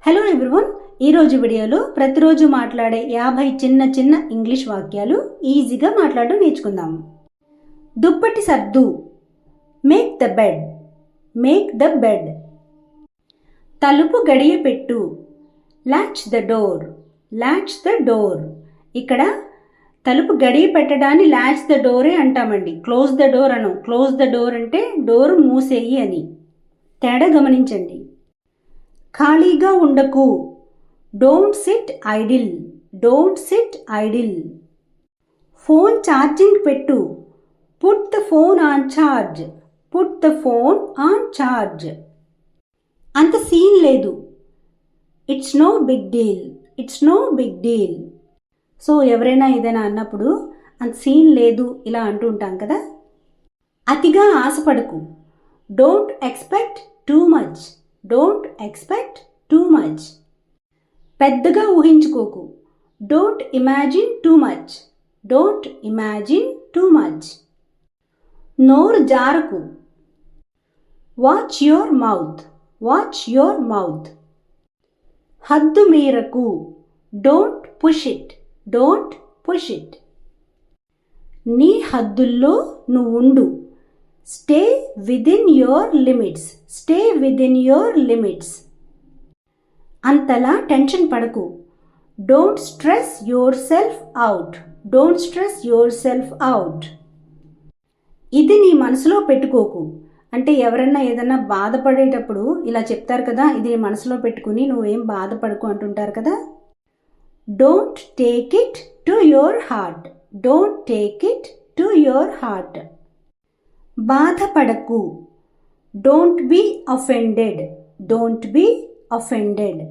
Hello everyone, ఈరోజు వీడియోలో ప్రతిరోజు మాట్లాడే 50 చిన్న చిన్న ఇంగ్లీష్ వాక్యాలు ఈజీగా మాట్లాడడం నేర్చుకుందాం. దుప్పటి సర్దు, make the bed, make the bed. తలుపు గడియ పెట్టు, latch the door, latch the door. ఇక్కడ తలుపు గడియ పెట్టడాన్ని లాచ్ ద డోరే అంటామండి, క్లోజ్ ద డోర్ అను. క్లోజ్ ద డోర్ అంటే డోర్ మూసేయి అని. తేడా గమనించండి. ఖాళీగా ఉండకు, don't sit idle, don't sit idle. Phone charging పెట్టు, put the phone on charge, put the phone on charge. అంత సీన్ లేదు, it's no big deal, it's no big deal. So ఎవరైనా ఏదైనా అన్నప్పుడు అంత సీన్ లేదు ఇలా అంటూ ఉంటాం కదా. అతిగా ఆశపడకు, don't expect too much, don't expect too much. పెద్దగా ఊహించుకోకు, don't imagine too much, don't imagine too much. నోరు జారకు, watch your mouth, watch your mouth. హద్దు మీరకు, don't push it, don't push it. నీ హద్దుల్లో నువ్వు ఉండు, stay within your limits, stay within your limits. అంతలా టెన్షన్ పడకు, don't stress your self out, don't stress your self out. ఇది నీ మనసులో పెట్టుకోకు అంటే ఎవరన్నా ఏదన్నా బాధపడేటప్పుడు ఇలా చెప్తారు కదా, ఇది నీ మనసులో పెట్టుకుని నువ్వేం బాధపడకు అంటుంటారు కదా. Don't take it to your heart, don't take it to your heart. బాధపడకు, don't be offended, don't be offended.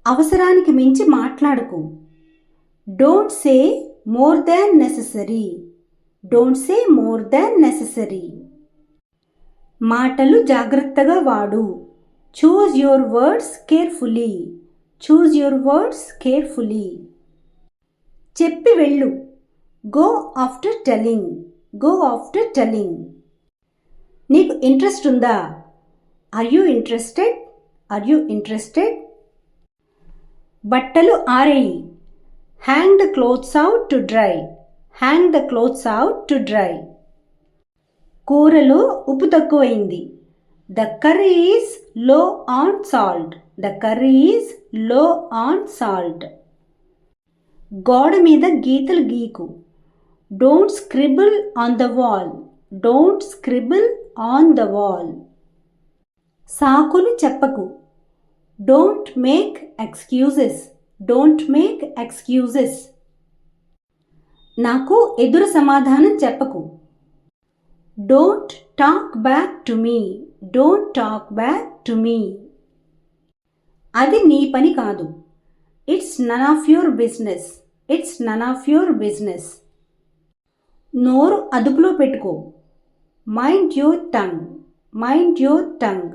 అవసరానికి మించి మాట్లాడకు, don't say more than necessary, don't say more than necessary. మాటలు జాగ్రత్తగా వాడు, choose your words carefully, choose your words carefully. చెప్పి వెళ్ళు, go after telling, go after telling. నీకు ఇంట్రెస్ట్ ఉందా, are you interested, are you interested. బట్టలు ఆరేయి, hang the clothes out to dry, hang the clothes out to dry. కూరలో ఉప్పు తక్కువైంది, the curry is low on salt, the curry is low on salt. గోడ మీద గీతలు గీకు, don't scribble on the wall, don't scribble on the wall. సాకులు చెప్పకు, don't make excuses, don't make excuses. నాకు ఎదురు సమాధానం చెప్పకు, don't talk back to me, don't talk back to me. అది నీ పని కాదు, it's none of your business, it's none of your business. నోరు అదుపులో పెట్టుకో, mind your tongue, mind your tongue.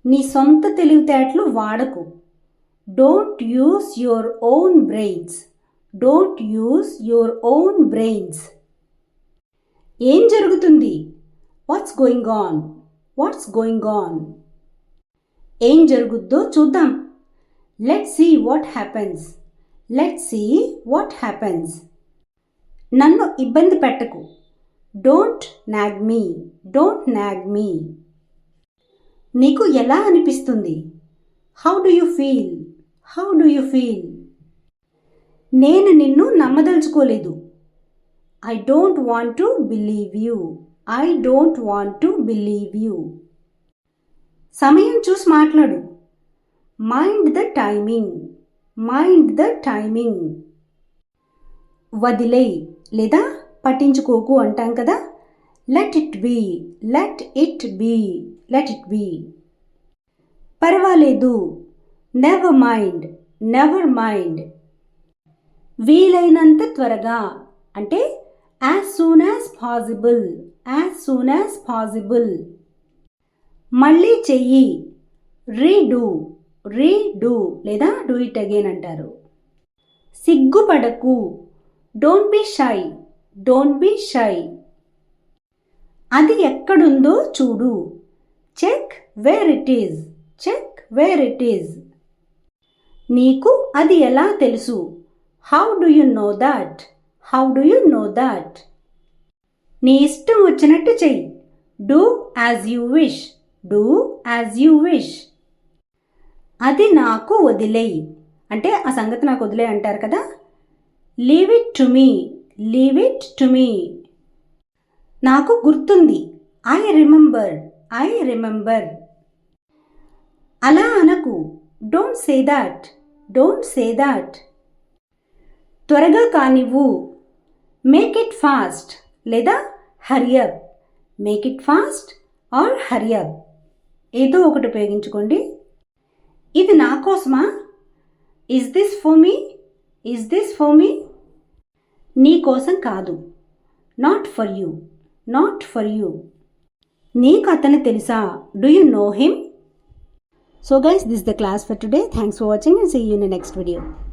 నీ సొంత తెలివితేటలు వాడకు, don't use your own brains, don't use your own brains. ఏం జరుగుతుంది, what's going on, what's going on. ఏం జరుగుద్దో చూద్దాం, let's see what happens, let's see what happens. నన్ను ఇబ్బంది పెట్టకు, don't nag me, don't nag me. నీకు ఎలా అనిపిస్తుంది, how do you feel, how do you feel. నేను నిన్ను నమ్మదలుచుకోలేదు, I don't want to believe you, I don't want to believe you. సమయం చూసి మాట్లాడు, mind the timing, mind the timing. వదిలేయ్ లేదా పట్టించుకోకు అంటాం కదా, let it be, let it be, let it be. పర్వాలేదు, నెవర్ మైండ్, నెవర్ మైండ్. వీలైనంత త్వరగా అంటే as soon as possible, as soon as possible. మళ్ళీ చెయ్యి, రీడూ, రీడూ లేదా డూ ఇట్ అగైన్ అంటారు. సిగ్గుపడకు, don't be shy, don't be shy. అది ఎక్కడుందో చూడు, check where it is, check where it is. నీకు అది ఎలా తెలుసు? How do you know that? How do you know that? నీ ఇష్టం వచ్చినట్టు చెయ్యి. Do as you wish. Do as you wish. అది నాకు వదిలేయి. అంటే ఆ సంగతి నాకు వదిలే అంటారు కదా. Leave it to me. Leave it to me. నాకు గుర్తుంది. I remember. I remember. అలా అనకు. Don't say that. Don't say that. త్వరగా కానివ్వు. మేక్ ఇట్ ఫాస్ట్ లేదా hurry up. Make it fast or hurry up. ఏదో ఒకటి ఉపయోగించుకోండి. ఇది నా కోసమా? Is this for me? Is this for me? నీ కోసం కాదు. Not for you. Not for you. నీకు అతను తెలుసా? Do you know him? So guys, this is the class for today. Thanks for watching and see you in the next video.